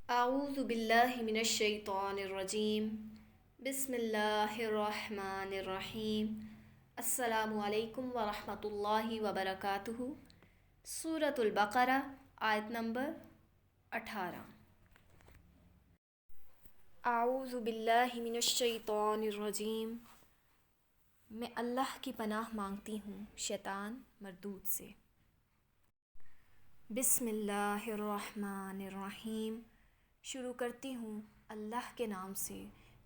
اعوذ باللہ من الشیطان الرجیم بسم اللہ الرحمن الرحیم السلام علیکم ورحمۃ اللہ وبرکاتہ۔ سورۃ البقرہ آیت نمبر 18۔ اعوذ باللہ من الشیطان الرجیم، میں اللہ کی پناہ مانگتی ہوں شیطان مردود سے۔ بسم اللہ الرحمن الرحیم، شروع کرتی ہوں اللہ کے نام سے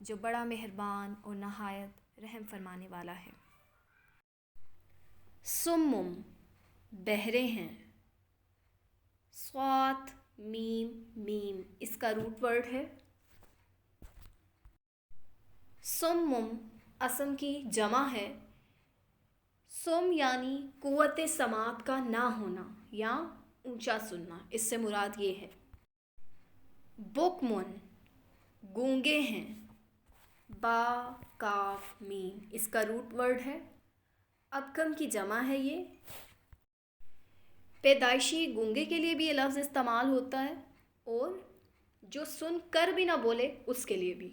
جو بڑا مہربان اور نہایت رحم فرمانے والا ہے۔ سمم، بہرے ہیں۔ صاد میم میم، اس کا روٹ ورڈ ہے۔ سمم اسم کی جمع ہے۔ سم یعنی قوت سماعت کا نہ ہونا یا اونچا سننا، اس سے مراد یہ ہے۔ بکمن، گونگے ہیں۔ با کاف میم، اس کا روٹ ورڈ ہے۔ ابکم کی جمع ہے یہ۔ پیدائشی گونگے کے لیے بھی یہ لفظ استعمال ہوتا ہے اور جو سن کر بھی نہ بولے اس کے لیے بھی۔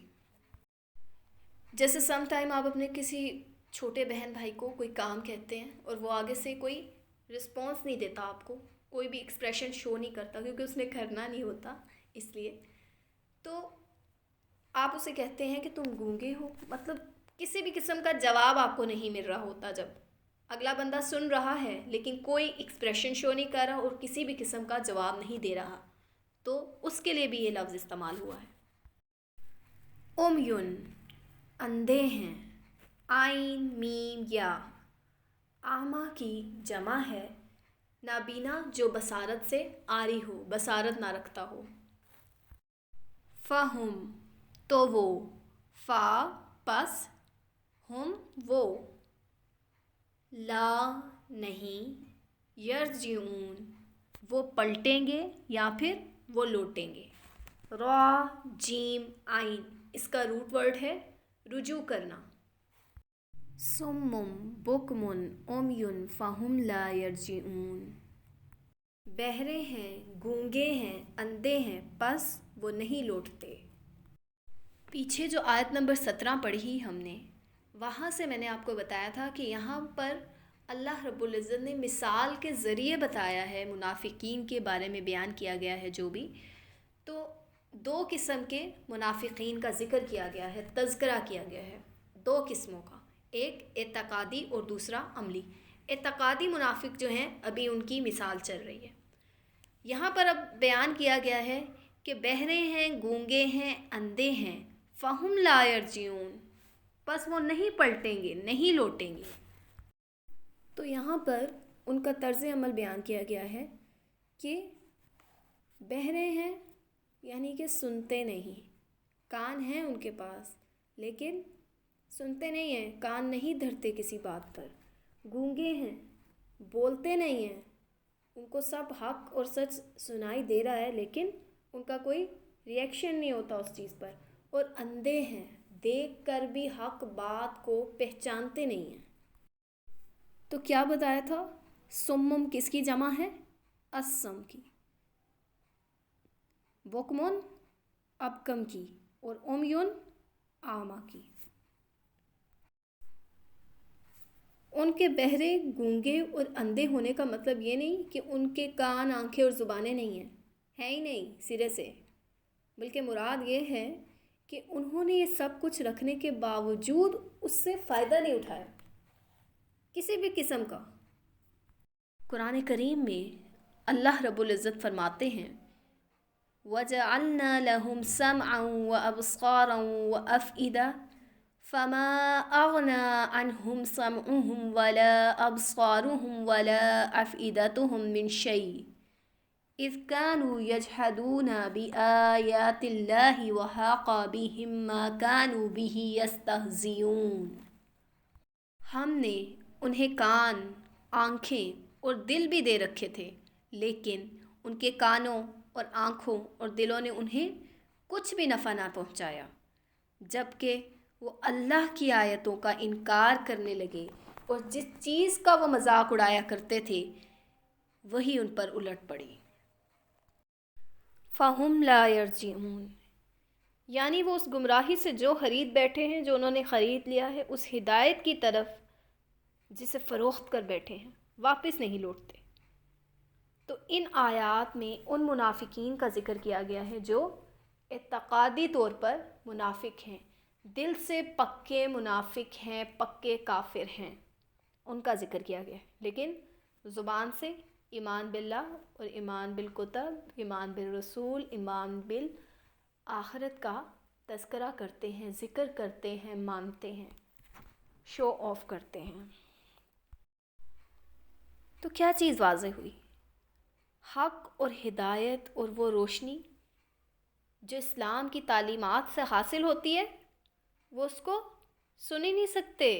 جیسے سم ٹائم آپ اپنے کسی چھوٹے بہن بھائی کو کوئی کام کہتے ہیں اور وہ آگے سے کوئی رسپانس نہیں دیتا، آپ کو کوئی بھی ایکسپریشن شو نہیں کرتا کیونکہ اس نے کرنا نہیں ہوتا، اس لیے تو آپ اسے کہتے ہیں کہ تم گونگے ہو، مطلب کسی بھی قسم کا جواب آپ کو نہیں مل رہا ہوتا۔ جب اگلا بندہ سن رہا ہے لیکن کوئی ایکسپریشن شو نہیں کر رہا اور کسی بھی قسم کا جواب نہیں دے رہا، تو اس کے لیے بھی یہ لفظ استعمال ہوا ہے۔ امیون، اندھے ہیں۔ آئین میم یا، اعمیٰ کی جمع ہے۔ نابینا جو بصارت سے عاری ہو، بصارت نہ رکھتا ہو۔ فہم، تو وہ۔ فا پس، ہم وہ۔ لا نہیں۔ یرجعون، وہ پلٹیں گے یا پھر وہ لوٹیں گے۔ را جیم آئین، اس کا روٹ ورڈ ہے رجوع کرنا۔ سمم بکمن عمیٌ فہم لا یرجعون، بہرے ہیں، گونگے ہیں، اندھے ہیں، پس وہ نہیں لوٹتے۔ پیچھے جو آیت نمبر 17 پڑھی ہم نے، وہاں سے میں نے آپ کو بتایا تھا کہ یہاں پر اللہ رب العزت نے مثال کے ذریعے بتایا ہے، منافقین کے بارے میں بیان کیا گیا ہے جو بھی، تو دو قسم کے منافقین کا ذکر کیا گیا ہے، تذکرہ کیا گیا ہے دو قسموں کا، ایک اعتقادی اور دوسرا عملی۔ اعتقادی منافق جو ہیں ابھی ان کی مثال چل رہی ہے۔ یہاں پر اب بیان کیا گیا ہے کہ بہرے ہیں، گونگے ہیں، اندھے ہیں، فہم لا یرجعون، پس وہ نہیں پلٹیں گے، نہیں لوٹیں گے۔ تو یہاں پر ان کا طرز عمل بیان کیا گیا ہے کہ بہرے ہیں یعنی کہ سنتے نہیں، کان ہیں ان کے پاس لیکن سنتے نہیں ہیں، کان نہیں دھرتے کسی بات پر۔ گونگے ہیں، بولتے نہیں ہیں، ان کو سب حق اور سچ سنائی دے رہا ہے لیکن ان کا کوئی ریئیکشن نہیں ہوتا اس چیز پر۔ اور اندھے ہیں، دیکھ کر بھی حق بات کو پہچانتے نہیں ہیں۔ تو کیا بتایا تھا؟ سمم کس کی جمع ہے؟ اسم کی۔ بکمن ابکم کی، اور امیون اعمیٰ کی۔ ان کے بہرے، گونگے اور اندھے ہونے کا مطلب یہ نہیں کہ ان کے کان، آنکھیں اور زبانیں نہیں ہیں ہی نہیں سرے سے، بلکہ مراد یہ ہے کہ انہوں نے یہ سب کچھ رکھنے کے باوجود اس سے فائدہ نہیں اٹھایا کسی بھی قسم کا۔ قرآن کریم میں اللہ رب العزت فرماتے ہیں وَجَعَلْنَا لَهُمْ سَمْعًا وَأَبْصَارًا وَأَفْئِدَةً فَمَا أَغْنَى عَنْهُمْ سَمْعُهُمْ وَلَا أَبْصَارُهُمْ وَلَا أَفْئِدَتُهُمْ مِنْ شَيْءٍ إِذْ كَانُوا يَجْحَدُونَ بِآيَاتِ اللَّهِ وَحَاقَ بِهِمْ مَا كَانُوا بِهِ يَسْتَهْزِئُونَ۔ ہم نے انہیں کان، آنکھیں اور دل بھی دے رکھے تھے، لیکن ان کے کانوں اور آنکھوں اور دلوں نے انہیں کچھ بھی نفع نہ پہنچایا، جبکہ وہ اللہ کی آیتوں کا انکار کرنے لگے اور جس چیز کا وہ مذاق اڑایا کرتے تھے وہی ان پر الٹ پڑی۔ فَهُمْ لَا يَرْجِعُونَ، یعنی وہ اس گمراہی سے جو خرید بیٹھے ہیں، جو انہوں نے خرید لیا ہے، اس ہدایت کی طرف جسے فروخت کر بیٹھے ہیں، واپس نہیں لوٹتے۔ تو ان آیات میں ان منافقین کا ذکر کیا گیا ہے جو اعتقادی طور پر منافق ہیں، دل سے پکے منافق ہیں، پکے کافر ہیں، ان کا ذکر کیا گیا ہے، لیکن زبان سے ایمان باللہ اور ایمان بالکتب، ایمان بالرسول، ایمان بالآخرت کا تذکرہ کرتے ہیں، ذکر کرتے ہیں، مانتے ہیں، شو آف کرتے ہیں۔ تو کیا چیز واضح ہوئی؟ حق اور ہدایت اور وہ روشنی جو اسلام کی تعلیمات سے حاصل ہوتی ہے، وہ اس کو سن ہی نہیں سکتے۔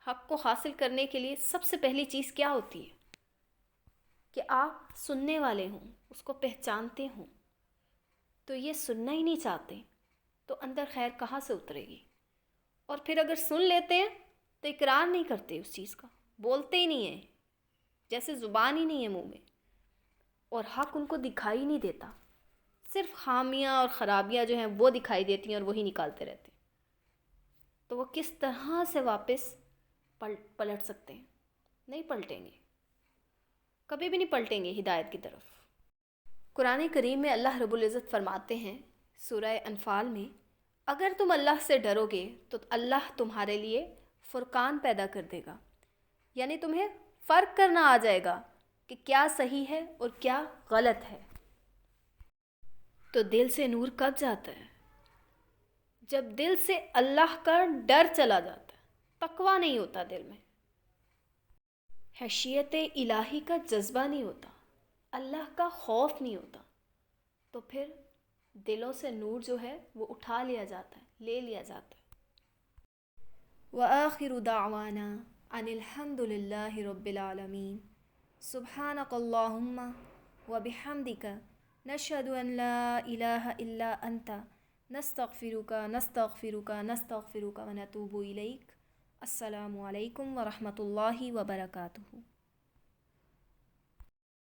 حق کو حاصل کرنے کے لیے سب سے پہلی چیز کیا ہوتی ہے کہ آپ سننے والے ہوں، اس کو پہچانتے ہوں۔ تو یہ سننا ہی نہیں چاہتے تو اندر خیر کہاں سے اترے گی؟ اور پھر اگر سن لیتے ہیں تو اقرار نہیں کرتے اس چیز کا، بولتے ہی نہیں ہیں، جیسے زبان ہی نہیں ہے منہ میں، اور حق ان کو دکھائی نہیں دیتا، صرف خامیاں اور خرابیاں جو ہیں وہ دکھائی دیتی ہیں اور وہی نکالتے رہتے ہیں۔ تو وہ کس طرح سے واپس پلٹ سکتے ہیں؟ نہیں پلٹیں گے، کبھی بھی نہیں پلٹیں گے ہدایت کی طرف۔ قرآن کریم میں اللہ رب العزت فرماتے ہیں سورہ انفال میں، اگر تم اللہ سے ڈرو گے تو اللہ تمہارے لیے فرقان پیدا کر دے گا، یعنی تمہیں فرق کرنا آ جائے گا کہ کیا صحیح ہے اور کیا غلط ہے۔ تو دل سے نور کب جاتا ہے؟ جب دل سے اللہ کا ڈر چلا جاتا ہے، تقویٰ نہیں ہوتا دل میں، خشیت الہی کا جذبہ نہیں ہوتا، اللہ کا خوف نہیں ہوتا، تو پھر دلوں سے نور جو ہے وہ اٹھا لیا جاتا ہے، لے لیا جاتا ہے۔ وآخر دعوانا ان الحمد للہ رب العالمین، سبحانک اللہم وبحمدک، نشہد ان لا الہ الا انت، نستغفرک نستغفرک نستغفرک ونتوب الیک۔ السلام علیکم ورحمۃ اللہ وبرکاتہ۔